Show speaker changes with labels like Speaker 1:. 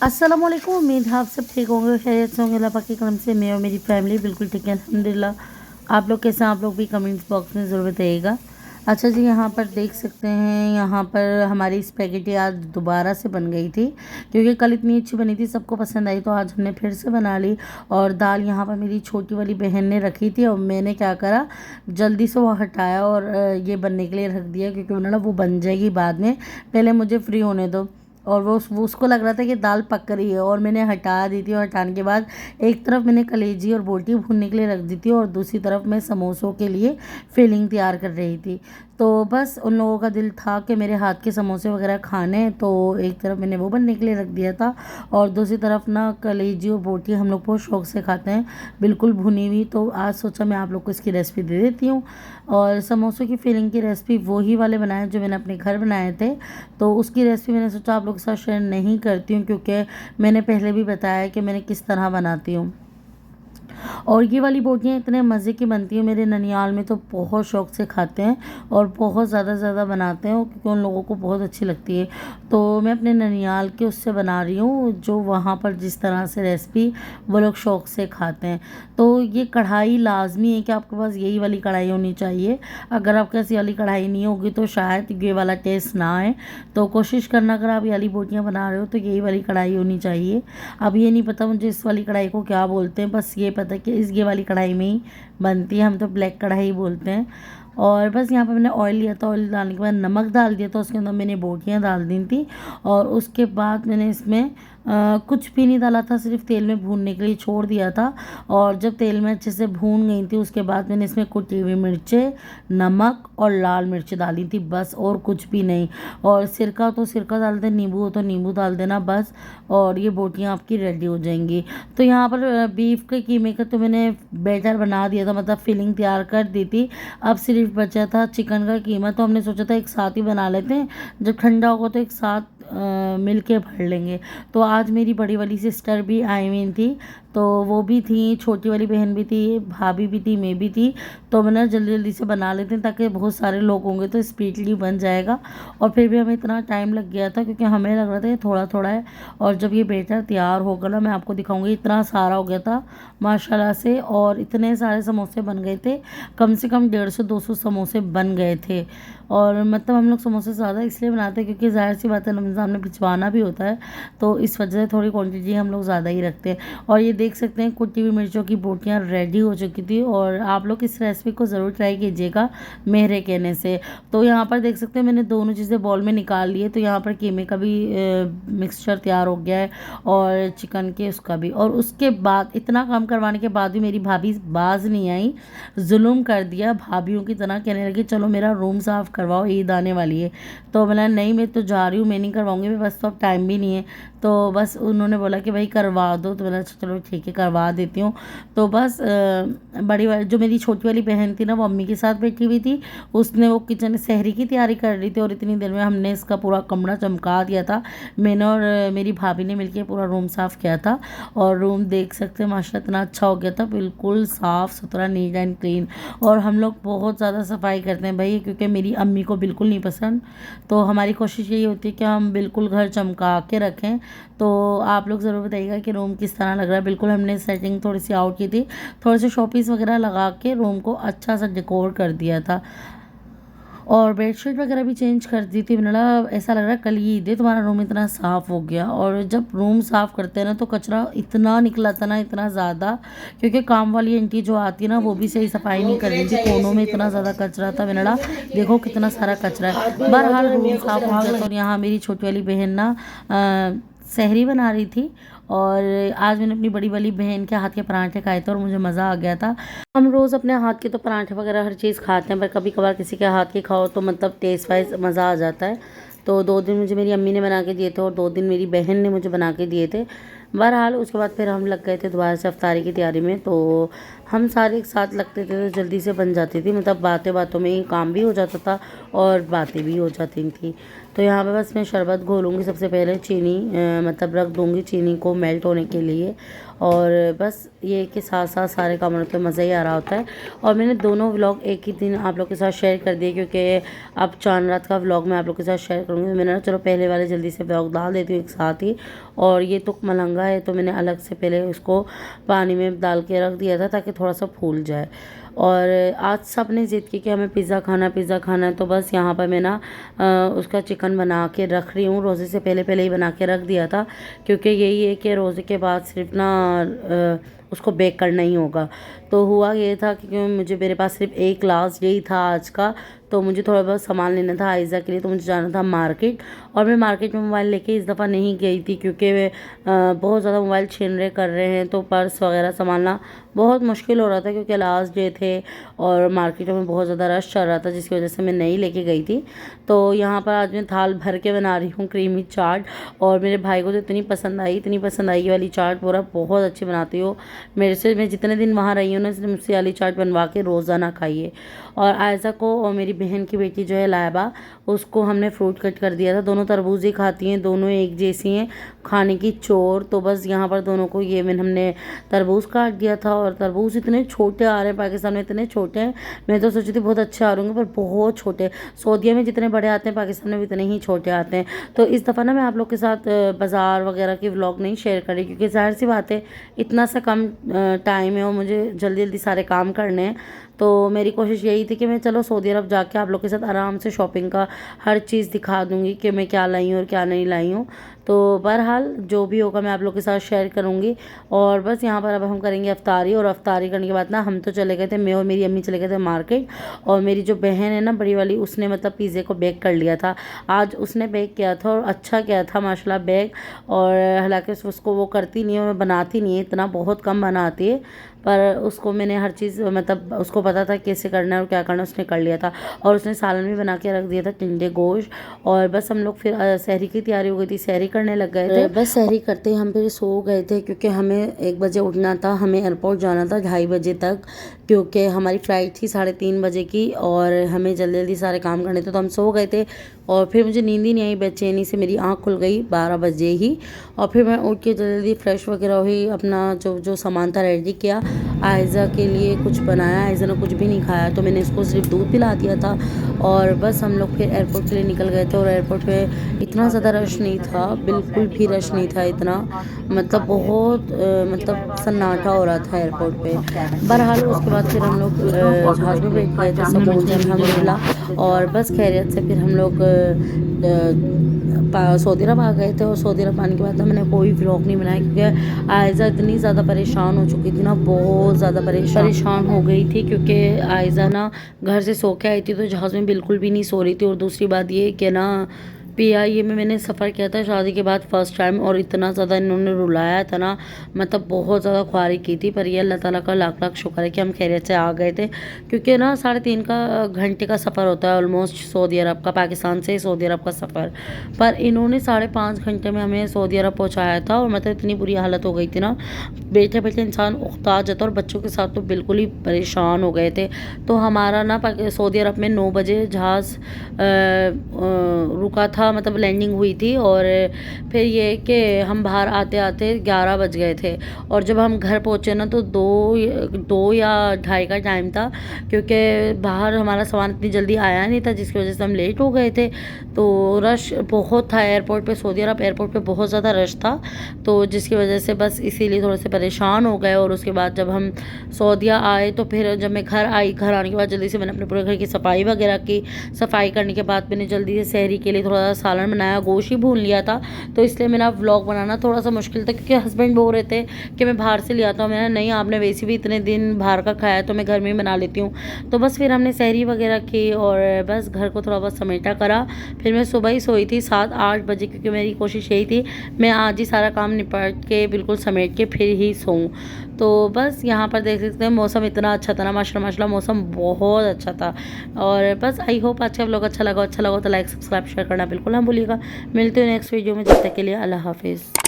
Speaker 1: अस्सलामुअलैकुम। उम्मीद है आप सब ठीक होंगे, खैरियत से होंगे। अल्लाह पाक के करम से मैं और मेरी फैमिली बिल्कुल ठीक है, अल्हम्दुलिल्लाह। आप लोग कैसे हैं? आप लोग भी कमेंट्स बॉक्स में ज़रूर बताइएगा। अच्छा जी, यहाँ पर देख सकते हैं, यहाँ पर हमारी स्पैगेटी आज दोबारा से बन गई थी, क्योंकि कल इतनी अच्छी बनी थी, सबको पसंद आई, तो आज हमने फिर से बना ली। और दाल यहाँ पर मेरी छोटी वाली बहन ने रखी थी और मैंने क्या करा, जल्दी से वो हटाया और ये बनने के लिए रख दिया, क्योंकि उन्होंने वो बन जाएगी बाद में, पहले मुझे फ्री होने दो। और वो उसको लग रहा था कि दाल पक रही है और मैंने हटा दी थी। और हटाने के बाद एक तरफ मैंने कलेजी और बोटी भूनने के लिए रख दी थी और दूसरी तरफ मैं समोसों के लिए फिलिंग तैयार कर रही थी। तो बस उन लोगों का दिल था कि मेरे हाथ के समोसे वगैरह खाने, तो एक तरफ मैंने वो बनने के लिए रख दिया था और दूसरी तरफ ना कलेजी और बोटी हम लोग बहुत शौक़ से खाते हैं, बिल्कुल भुनी हुई। तो आज सोचा मैं आप लोग को इसकी रेसिपी दे देती हूँ। और समोसों की फिलिंग की रेसिपी वही वाले बनाए जो मैंने अपने घर बनाए थे, तो उसकी रेसिपी मैंने सोचा आप लोग के साथ शेयर नहीं करती हूँ, क्योंकि मैंने पहले भी बताया कि मैंने किस तरह बनाती हूँ। और ये वाली बोटियाँ इतने मज़े की बनती हैं, मेरे ननियाल में तो बहुत शौक़ से खाते हैं और बहुत ज़्यादा बनाते हैं, क्योंकि उन लोगों को बहुत अच्छी लगती है। तो मैं अपने ननियाल के उससे बना रही हूँ, जो वहाँ पर जिस तरह से रेसिपी वो लोग शौक़ से खाते हैं। तो ये कढ़ाई लाजमी है कि आपके पास यही वाली कढ़ाई होनी चाहिए। अगर आपके पास ये वाली कढ़ाई नहीं होगी तो शायद ये वाला टेस्ट ना आए। तो कोशिश करना, अगर आप ये वाली बोटियाँ बना रहे हो तो यही वाली कढ़ाई होनी चाहिए। अब ये नहीं पता मुझे इस वाली कढ़ाई को क्या बोलते हैं, बस ये पता है कि इस ये वाली कढ़ाई में ही बनती है, हम तो ब्लैक कढ़ाई बोलते हैं। और बस यहाँ पर मैंने ऑयल लिया था, ऑयल डालने के बाद नमक डाल दिया था, उसके अंदर मैंने बोटियाँ डाल दी थी और उसके बाद मैंने इसमें कुछ भी नहीं डाला था, सिर्फ तेल में भूनने के लिए छोड़ दिया था। और जब तेल में अच्छे से भून गई थी उसके बाद मैंने इसमें कुटी हुई मिर्चें, नमक और लाल मिर्च डाली थी, बस, और कुछ भी नहीं। और सिरका तो सिरका डाल दे, नींबू हो तो नींबू डाल देना, बस। और ये बोटियाँ आपकी रेडी हो जाएंगी। तो यहाँ पर बीफ के कीमे का तो मैंने बैटर बना दिया था, मतलब फिलिंग तैयार कर दी थी। अब सिर्फ बचा था चिकन का कीमा, तो हमने सोचा था एक साथ ही बना लेते हैं, जब ठंडा होगा तो एक साथ मिल के भर लेंगे। तो आज मेरी बड़ी वाली सिस्टर भी आई हुई थी, तो वो भी थी, छोटी वाली बहन भी थी, भाभी भी थी, मैं भी थी। तो मैंने जल्दी से बना लेते हैं, ताकि बहुत सारे लोग होंगे तो स्पीडली बन जाएगा। और फिर भी हमें इतना टाइम लग गया था, क्योंकि हमें लग रहा था ये थोड़ा थोड़ा है। और जब ये बैटर तैयार होगा ना, मैं आपको दिखाऊंगी, इतना सारा हो गया था माशाल्लाह से। और इतने सारे समोसे बन गए थे, कम से कम 150-200 समोसे बन गए थे। और मतलब हम लोग समोसे ज़्यादा इसलिए बनाते हैं क्योंकि ज़ाहिर सी बात है, रमज़ान में भिजवाना भी होता है, तो इस वजह से थोड़ी क्वांटिटी हम लोग ज़्यादा ही रखते हैं। और ये देख सकते हैं कुटी हुई मिर्चों की बोटियाँ रेडी हो चुकी थी। और आप लोग इस रेसिपी को ज़रूर ट्राई कीजिएगा मेरे कहने से। तो यहाँ पर देख सकते हैं मैंने दोनों चीज़ें बॉल में निकाल लिए। तो यहाँ पर कीमे का भी मिक्सचर तैयार हो गया है और चिकन के उसका भी। और उसके बाद इतना काम करवाने के बाद भी मेरी भाभी बाज नहीं आई, जुल्म कर दिया भाभीियों की तरह, कहने लगी चलो मेरा रूम साफ़ करवाओ, ईद आने वाली है। तो बोला नहीं, मैं तो जा रही हूँ, मैं नहीं करवाऊँगी, मैं बस, तो अब टाइम भी नहीं है। तो बस उन्होंने बोला कि भाई करवा दो, तो बोला चलो ठीक है करवा देती हूँ। तो बस बड़ी वाली जो मेरी छोटी वाली बहन थी ना, वो अम्मी के साथ बैठी हुई थी, उसने वो किचन सहरी की तैयारी कर रही थी और इतनी देर में हमने इसका पूरा कमरा चमका दिया था। मैंने और मेरी भाभी ने मिलकर पूरा रूम साफ़ किया था। और रूम देख सकते हैं माशाल्लाह इतना अच्छा हो गया था, बिल्कुल साफ़ सुथरा, नीट एंड क्लीन। और हम लोग बहुत ज़्यादा सफाई करते हैं भाई, क्योंकि मेरी अम्मी को बिल्कुल नहीं पसंद। तो हमारी कोशिश यही होती है कि हम बिल्कुल घर चमका के रखें। तो आप लोग ज़रूर बताइएगा कि रूम किस तरह लग रहा है। बिल्कुल हमने सेटिंग थोड़ी सी आउट की थी, थोड़े से शोपीस वगैरह लगा के रूम को अच्छा सा डेकोर कर दिया था। और बेडशीट वगैरह भी चेंज कर दी थी। मैंने ऐसा लग रहा है कल ही ईद है, तुम्हारा रूम इतना साफ़ हो गया। और जब रूम साफ़ करते हैं ना, तो कचरा इतना निकला था ना, इतना ज़्यादा, क्योंकि काम वाली आंटी जो आती है ना, वो भी सही सफाई नहीं कर रही थी, कोनों में इतना ज़्यादा कचरा था। मैंने देखो कितना सारा कचरा है। बहरहाल रूम साफ़ हो गया था। और यहाँ मेरी छोटी वाली बहन ना सहरी बना रही थी। और आज मैंने अपनी बड़ी वाली बहन के हाथ के पराठे खाए थे और मुझे मज़ा आ गया था। हम रोज़ अपने हाथ के तो पराठे वगैरह हर चीज़ खाते हैं, पर कभी कभार किसी के हाथ के खाओ तो मतलब टेस्ट वाइज मज़ा आ जाता है। तो 2 दिन मुझे मेरी अम्मी ने बना के दिए थे और 2 दिन मेरी बहन ने मुझे बना के दिए थे। बहरहाल उसके बाद फिर हम लग गए थे दोबारा से अफ्तारी की तैयारी में। तो हम सारे एक साथ लगते थे तो जल्दी से बन जाती थी, मतलब बातें बातों में ही काम भी हो जाता था और बातें भी हो जाती थी। तो यहाँ पे बस मैं शरबत घोलूँगी, सबसे पहले चीनी मतलब रख दूँगी चीनी को मेल्ट होने के लिए। और बस ये के साथ साथ सारे कामों पे मज़ा ही आ रहा होता है। और मैंने दोनों व्लॉग एक ही दिन आप लोग के साथ शेयर कर दिए, क्योंकि अब चांद रात का व्लॉग मैं आप लोग के साथ शेयर करूँगी। मैंने ना चलो पहले वाले जल्दी से व्लॉग डाल देती हूँ एक साथ ही। और ये तो मलंगा है, तो मैंने अलग से पहले उसको पानी में डाल के रख दिया था ताकि थोड़ा सा फूल जाए। और आज सब ने ज़िद की कि हमें पिज़्ज़ा खाना है, तो बस यहाँ पर मैं ना उसका चिकन बना के रख रही हूँ। रोज़े से पहले ही बना के रख दिया था, क्योंकि यही है कि रोज़े के बाद सिर्फ ना उसको बेक करना ही होगा। तो हुआ ये था कि मुझे मेरे पास सिर्फ एक लास्ट डे ही था आज का, तो मुझे थोड़ा बहुत सामान लेना था आयज़ा के लिए, तो मुझे जाना था मार्केट। और मैं मार्केट में मोबाइल लेके इस दफ़ा नहीं गई थी, क्योंकि बहुत ज़्यादा मोबाइल छीन कर रहे हैं, तो पर्स वगैरह संभालना बहुत मुश्किल हो रहा था, क्योंकि लास्ट डे थे और मार्केटों में बहुत ज़्यादा रश चल रहा था, जिसकी वजह से मैं नहीं लेके गई थी। तो यहाँ पर आज मैं थाल भर के बना रही हूँ क्रीमी चाट, और मेरे भाई को तो इतनी पसंद आई ये वाली चाट, पूरा बहुत अच्छी बनाती हो। मेरे से मैं जितने दिन वहाँ रही हूँ ना, इसने मुझसे वाली चाट बनवा के रोज़ाना खाई है। और आयज़ा को और मेरी बहन की बेटी जो है लाइबा, उसको हमने फ्रूट कट कर दिया था। दोनों तरबूज ही खाती हैं, दोनों एक जैसी हैं खाने की चोर। तो बस यहाँ पर दोनों को हमने तरबूज काट दिया था, और तरबूज इतने छोटे आ रहे हैं पाकिस्तान में, इतने छोटे हैं। मैं तो सोची थी बहुत अच्छे आ रहे पर बहुत छोटे। सऊदीया में जितने बड़े आते हैं पाकिस्तान में भी इतने ही छोटे आते हैं। तो इस दफ़ा ना मैं आप लोग के साथ बाज़ार वगैरह की व्लॉग नहीं शेयर करी, क्योंकि ज़ाहिर सी बात है इतना सा कम टाइम है और मुझे जल्दी जल्दी सारे काम करने हैं। तो मेरी कोशिश यही थी कि मैं चलो सऊदी अरब जाके आप लोग के साथ आराम से शॉपिंग का हर चीज़ दिखा दूँगी कि मैं क्या लाई हूँ और क्या नहीं लाई हूँ। तो बहरहाल जो भी होगा मैं आप लोग के साथ शेयर करूँगी। और बस यहाँ पर अब हम करेंगे अफ्तारी, और अफ्तारी करने के बाद ना हम तो चले गए थे, मैं और मेरी अम्मी चले गए थे मार्केट। और मेरी जो बहन है ना बड़ी वाली, उसने मतलब पिज़्ज़े को बेक कर लिया था। आज उसने बेक किया था और अच्छा किया था माशाल्लाह बेक। और हालांकि उसको वो करती नहीं है, मैं बनाती नहीं है इतना, बहुत कम बनाती है, पर उसको मैंने हर चीज़ मतलब उसको पता था कैसे करना है और क्या करना है, उसने कर लिया था। और उसने सालन भी बना के रख दिया था, टिंडे गोश्त। और बस हम लोग फिर सहरी की तैयारी हो गई थी, सहरी करने लग गए थे। बस सहरी करते ही हम फिर सो गए थे, क्योंकि हमें 1 बजे उठना था, हमें एयरपोर्ट जाना था 2:30 बजे तक, क्योंकि हमारी फ़्लाइट थी 3:30 बजे की, और हमें जल्दी जल्दी सारे काम करने थे। तो हम सो गए थे, और फिर मुझे नींद ही नहीं आई, बेचैनी से मेरी आँख खुल गई 12 बजे ही। और फिर मैं उठ के जल्दी जल्दी फ्रेश वगैरह हुई, अपना जो सामान था रेडी किया। आयज़ा के लिए कुछ बनाया, आयज़ा ने कुछ भी नहीं खाया, तो मैंने इसको सिर्फ दूध पिला दिया था। और बस हम लोग फिर एयरपोर्ट के लिए निकल गए थे। और एयरपोर्ट पे इतना ज़्यादा रश नहीं था, बिल्कुल भी रश नहीं था इतना, मतलब बहुत मतलब सन्नाटा हो रहा था एयरपोर्ट पे। बहरहाल उसके बाद फिर हम लोग जहाज़ में बैठ गए थे सब पहुँचे अल्हम्दुलिल्लाह। और बस खैरियत से फिर हम लोग सऊदी अरब आ गए थे। और सऊदी अरब आने के बाद ना मैंने कोई व्लॉग नहीं बनाया, क्योंकि आयज़ा इतनी ज़्यादा परेशान हो चुकी थी ना, बहुत ज़्यादा परेशान हो गई थी, क्योंकि आयज़ा ना घर से सो के आई थी, तो जहाज़ में बिल्कुल भी नहीं सो रही थी। और दूसरी बात ये कि ना PIA में मैंने सफ़र किया था शादी के बाद फर्स्ट टाइम, और इतना ज़्यादा इन्होंने रुलाया था ना, मतलब बहुत ज़्यादा ख्वारी की थी। पर ये अल्लाह ताला का लाख लाख शुक्र है कि हम खैरियत से आ गए थे, क्योंकि ना 3.5 घंटे का सफ़र होता है ऑलमोस्ट सऊदी अरब का, पाकिस्तान से सऊदी अरब का सफ़र। पर इन्होंने 5.5 घंटे में हमें सऊदी अरब पहुँचाया था। और मतलब इतनी बुरी हालत हो गई थी ना, बैठे बैठे इंसान उकता जाता, और बच्चों के साथ तो बिल्कुल ही परेशान हो गए थे। तो हमारा ना सऊदी अरब में 9 बजे जहाज़ रुका था, मतलब लैंडिंग हुई थी। और फिर ये कि हम बाहर आते आते 11 बज गए थे। और जब हम घर पहुँचे ना, तो 2 या 2:30 का टाइम था, क्योंकि बाहर हमारा सामान इतनी जल्दी आया नहीं था, जिसकी वजह से हम लेट हो गए थे। तो रश बहुत था एयरपोर्ट पे, सऊदी अरब एयरपोर्ट पे बहुत ज़्यादा रश था, तो जिसकी वजह से बस इसीलिए थोड़े से परेशान हो गए। और उसके बाद जब हम सऊदीया आए, तो फिर जब मैं घर आई, घर आने के बाद जल्दी से मैंने अपने पूरे घर की सफाई वगैरह की। सफाई करने के बाद मैंने जल्दी से सहरी के लिए थोड़ा सालन बनाया, गोश्त ही भून लिया था, तो इसलिए मेरा व्लॉग बनाना थोड़ा सा मुश्किल था, क्योंकि हस्बैंड बोल रहे थे कि मैं बाहर से ले आता हूँ। मैंने नहीं, आपने वैसे भी इतने दिन बाहर का खाया है, तो मैं घर में ही बना लेती हूँ। तो बस फिर हमने सहरी वगैरह की, और बस घर को थोड़ा बहुत समेटा करा। फिर मैं सुबह ही सोई थी 7-8 बजे, क्योंकि मेरी कोशिश यही थी मैं आज ही सारा काम निपट के बिल्कुल समेट के फिर ही सोऊं। तो बस यहाँ पर देख सकते हैं मौसम इतना अच्छा था ना, माशाल्लाह मौसम बहुत अच्छा था। और बस आई होप आज का व्लॉग अच्छा लगा तो लाइक सब्सक्राइब शेयर करना बिल्कुल ना भूलिएगा। मिलते हैं नेक्स्ट वीडियो में, जब तक के लिए अल्लाह हाफिज़।